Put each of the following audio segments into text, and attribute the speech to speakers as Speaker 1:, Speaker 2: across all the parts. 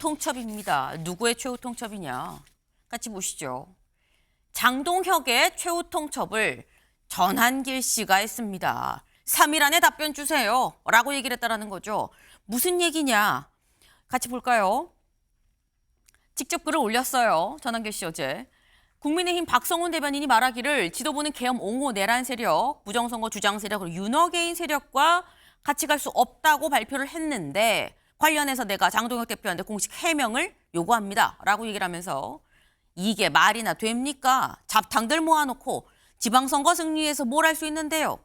Speaker 1: 통첩입니다. 누구의 최후 통첩이냐? 같이 보시죠. 장동혁의 최후 통첩을 전한길 씨가 했습니다. 3일 안에 답변 주세요. 라고 얘기를 했다는 거죠. 무슨 얘기냐? 같이 볼까요? 직접 글을 올렸어요. 전한길 씨 어제. 국민의힘 박성훈 대변인이 말하기를 지도부는 계엄 옹호 내란 세력, 부정선거 주장 세력, 그리고 윤어게인 세력과 같이 갈 수 없다고 발표를 했는데 관련해서 내가 장동혁 대표한테 공식 해명을 요구합니다. 라고 얘기를 하면서 이게 말이나 됩니까? 잡탕들 모아놓고 지방선거 승리해서 뭘 할 수 있는데요.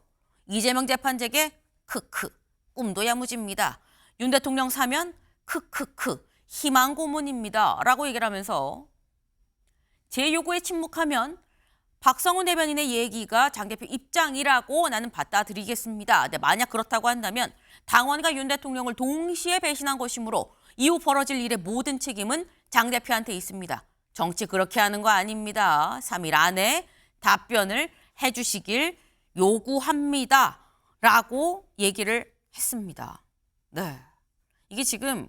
Speaker 1: 이재명 재판장에게 크크 꿈도 야무집니다. 윤 대통령 사면 크크크 희망 고문입니다. 라고 얘기를 하면서 제 요구에 침묵하면 박성훈 대변인의 얘기가 장 대표 입장이라고 나는 받아들이겠습니다. 근데 만약 그렇다고 한다면 당원과 윤 대통령을 동시에 배신한 것이므로 이후 벌어질 일의 모든 책임은 장 대표한테 있습니다. 정치 그렇게 하는 거 아닙니다. 3일 안에 답변을 해주시길 요구합니다. 라고 얘기를 했습니다. 네, 이게 지금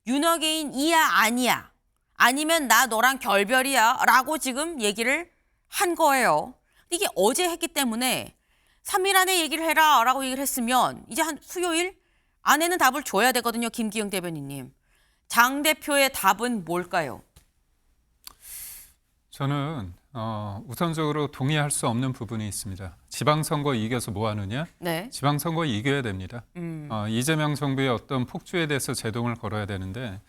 Speaker 1: 윤어게인 이야 아니야 아니면 나 너랑 결별이야 라고 지금 얘기를 한 거예요. 이게 어제 했기 때문에 3일 안에 얘기를 해라 라고 얘기를 했으면 이제 한 수요일 안에는 답을 줘야 되거든요. 김기영 대변인님. 장 대표의 답은 뭘까요?
Speaker 2: 저는 우선적으로 동의할 수 없는 부분이 있습니다. 지방선거 이겨서 뭐 하느냐?
Speaker 1: 네.
Speaker 2: 지방선거 이겨야 됩니다. 이재명 정부의 어떤 폭주에 대해서 제동을 걸어야 되는데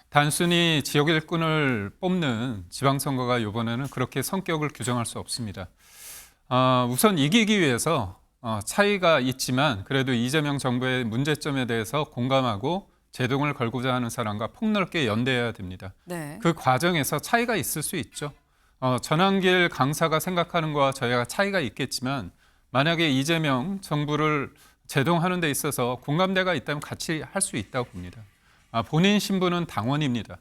Speaker 2: 단순히 지역 일꾼을 뽑는 지방선거가 이번에는 그렇게 성격을 규정할 수 없습니다. 우선 이기기 위해서 차이가 있지만 그래도 이재명 정부의 문제점에 대해서 공감하고 제동을 걸고자 하는 사람과 폭넓게 연대해야 됩니다.
Speaker 1: 네.
Speaker 2: 그 과정에서 차이가 있을 수 있죠. 전한길 강사가 생각하는 거와 저희가 차이가 있겠지만 만약에 이재명 정부를 제동하는 데 있어서 공감대가 있다면 같이 할 수 있다고 봅니다. 본인 신분은 당원입니다.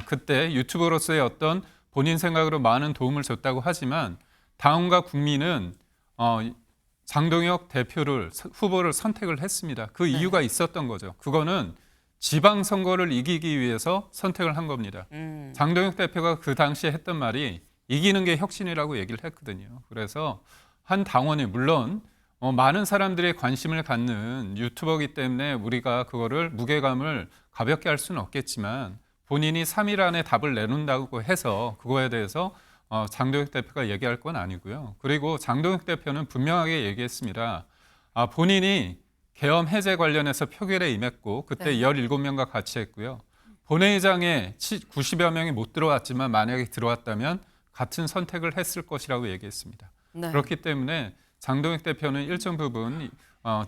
Speaker 2: 그때 유튜버로서의 어떤 본인 생각으로 많은 도움을 줬다고 하지만 당원과 국민은 장동혁 대표를 후보를 선택을 했습니다. 그 이유가 있었던 거죠. 그거는 지방선거를 이기기 위해서 선택을 한 겁니다. 장동혁 대표가 그 당시에 했던 말이 이기는 게 혁신이라고 얘기를 했거든요. 그래서 한 당원이 물론 많은 사람들의 관심을 갖는 유튜버이기 때문에 우리가 그거를 무게감을 가볍게 할 수는 없겠지만 본인이 3일 안에 답을 내놓는다고 해서 그거에 대해서 장동혁 대표가 얘기할 건 아니고요. 그리고 장동혁 대표는 분명하게 얘기했습니다. 본인이 계엄 해제 관련해서 표결에 임했고 그때
Speaker 1: 네.
Speaker 2: 17명과 같이 했고요. 본회의장에 90여 명이 못 들어왔지만 만약에 들어왔다면 같은 선택을 했을 것이라고 얘기했습니다.
Speaker 1: 네.
Speaker 2: 그렇기 때문에 장동혁 대표는 일정 부분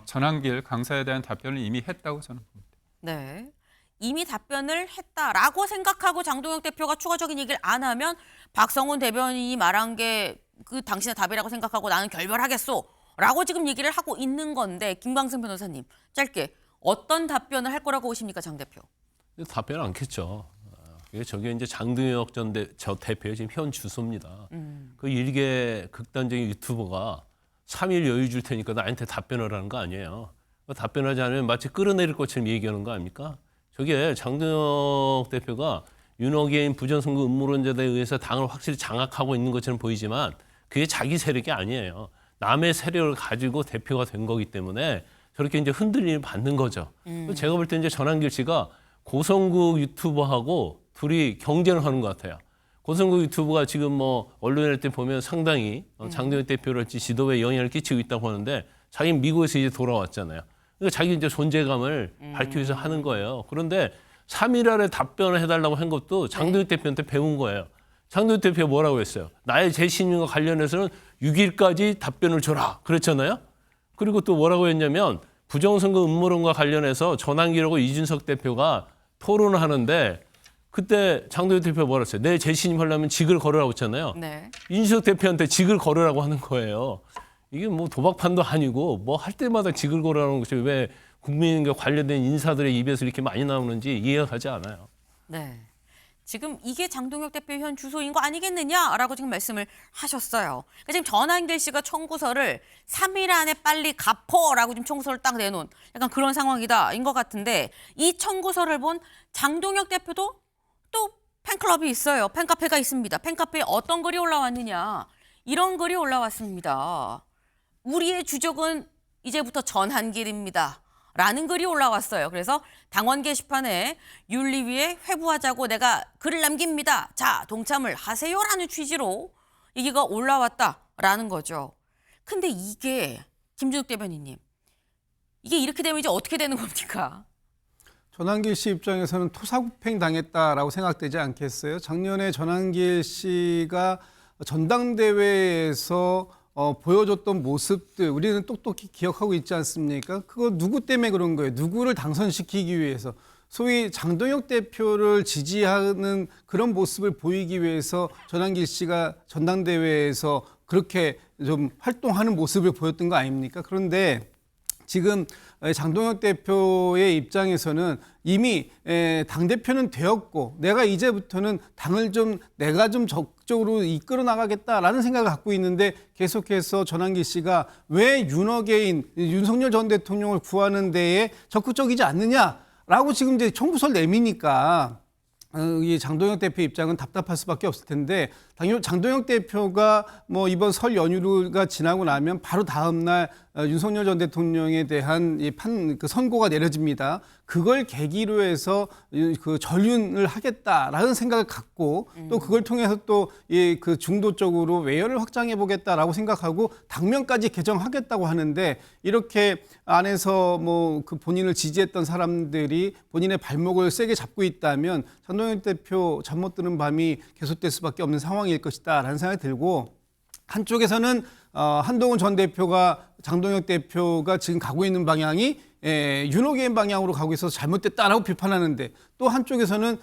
Speaker 2: 전한길 강사에 대한 답변을 이미 했다고 저는 봅니다.
Speaker 1: 네. 이미 답변을 했다라고 생각하고 장동혁 대표가 추가적인 얘기를 안 하면 박성훈 대변인이 말한 게 그 당신의 답이라고 생각하고 나는 결별하겠소 라고 지금 얘기를 하고 있는 건데 김광승 변호사님 짧게 어떤 답변을 할 거라고 보십니까 장 대표?
Speaker 3: 답변 않겠죠. 저게 이제 장동혁 저 대표의 지금 현 주소입니다. 그 일개 극단적인 유튜버가 3일 여유 줄 테니까 나한테 답변을 하는 거 아니에요. 답변하지 않으면 마치 끌어내릴 것처럼 얘기하는 거 아닙니까? 저게 장동혁 대표가 윤어게인 부정선거 음모론자들에 의해서 당을 확실히 장악하고 있는 것처럼 보이지만 그게 자기 세력이 아니에요. 남의 세력을 가지고 대표가 된 거기 때문에 저렇게 이제 흔들림을 받는 거죠. 제가 볼 때 이제 전한길 씨가 고성국 유튜버하고 둘이 경쟁을 하는 것 같아요. 고성국 유튜브가 지금 뭐 언론에 때 보면 상당히 장동혁 대표랄지 지도부에 영향을 끼치고 있다고 하는데 자기는 미국에서 이제 돌아왔잖아요. 그러니까 자기 이제 존재감을 밝히기 위해서 하는 거예요. 그런데 3일 안에 답변을 해달라고 한 것도 장동혁 대표한테 배운 거예요. 장동혁 대표가 뭐라고 했어요? 나의 재신임과 관련해서는 6일까지 답변을 줘라. 그랬잖아요. 그리고 또 뭐라고 했냐면 부정선거 음모론과 관련해서 전한길하고 이준석 대표가 토론을 하는데 그때 장동혁 대표가 뭐라 했어요? 내 재신임하려면 직을 걸으라고 했잖아요.
Speaker 1: 네.
Speaker 3: 이준석 대표한테 직을 걸으라고 하는 거예요. 이게 뭐 도박판도 아니고 뭐 할 때마다 직을 걸으라는 것이 왜 국민과 관련된 인사들의 입에서 이렇게 많이 나오는지 이해가 가지 않아요.
Speaker 1: 네. 지금 이게 장동혁 대표 현 주소인 거 아니겠느냐라고 지금 말씀을 하셨어요. 그러니까 지금 전한길 씨가 청구서를 3일 안에 빨리 갚어라고 지금 청구서를 딱 내놓은 약간 그런 상황이다인 것 같은데 이 청구서를 본 장동혁 대표도 또 팬클럽이 있어요. 팬카페가 있습니다. 팬카페에 어떤 글이 올라왔느냐. 이런 글이 올라왔습니다. 우리의 주적은 이제부터 전한길입니다. 라는 글이 올라왔어요. 그래서 당원 게시판에 윤리위에 회부하자고 내가 글을 남깁니다. 자, 동참을 하세요라는 취지로 얘기가 올라왔다라는 거죠. 근데 이게 김준욱 대변인님, 이게 이렇게 되면 이제 어떻게 되는 겁니까?
Speaker 4: 전한길 씨 입장에서는 토사구팽 당했다라고 생각되지 않겠어요? 작년에 전한길 씨가 전당대회에서 보여줬던 모습들 우리는 똑똑히 기억하고 있지 않습니까? 그거 누구 때문에 그런 거예요? 누구를 당선시키기 위해서 소위 장동혁 대표를 지지하는 그런 모습을 보이기 위해서 전한길 씨가 전당대회에서 그렇게 좀 활동하는 모습을 보였던 거 아닙니까? 그런데 지금 장동혁 대표의 입장에서는 이미 당대표는 되었고 내가 이제부터는 당을 내가 좀 적극적으로 이끌어 나가겠다라는 생각을 갖고 있는데 계속해서 전한길 씨가 왜 윤핵인 윤석열 전 대통령을 구하는 데에 적극적이지 않느냐라고 지금 이제 청구서를 내미니까 이 장동혁 대표 입장은 답답할 수밖에 없을 텐데 장동혁 대표가 뭐 이번 설 연휴가 지나고 나면 바로 다음 날 윤석열 전 대통령에 대한 그 선고가 내려집니다. 그걸 계기로 해서 그 전륜을 하겠다라는 생각을 갖고 또 그걸 통해서 또 그 중도 쪽으로 외연을 확장해 보겠다라고 생각하고 당면까지 개정하겠다고 하는데 이렇게 안에서 뭐 그 본인을 지지했던 사람들이 본인의 발목을 세게 잡고 있다면 장동혁 대표 잠 못 드는 밤이 계속될 수밖에 없는 상황일 것이다라는 생각이 들고 한쪽에서는 한동훈 전 대표가 장동혁 대표가 지금 가고 있는 방향이 윤호개인 방향으로 가고 있어서 잘못됐다라고 비판하는데 또 한쪽에서는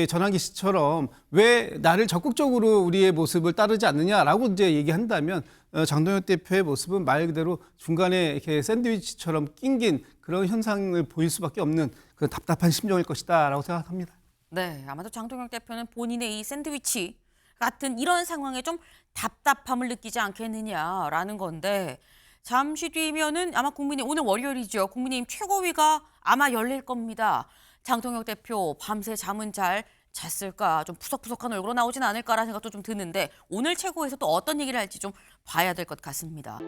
Speaker 4: 전한기 씨처럼 왜 나를 적극적으로 우리의 모습을 따르지 않느냐라고 이제 얘기한다면 장동혁 대표의 모습은 말 그대로 중간에 이렇게 샌드위치처럼 낑긴 그런 현상을 보일 수밖에 없는 그 답답한 심정일 것이다라고 생각합니다.
Speaker 1: 네, 아마도 장동혁 대표는 본인의 이 샌드위치 같은 이런 상황에 좀 답답함을 느끼지 않겠느냐라는 건데 잠시 뒤면은 아마 국민의힘 오늘 월요일이죠. 국민의힘 최고위가 아마 열릴 겁니다. 장동혁 대표 밤새 잠은 잘 잤을까? 좀 푸석푸석한 얼굴로 나오진 않을까라는 생각도 좀 드는데 오늘 최고위에서 또 어떤 얘기를 할지 좀 봐야 될 것 같습니다.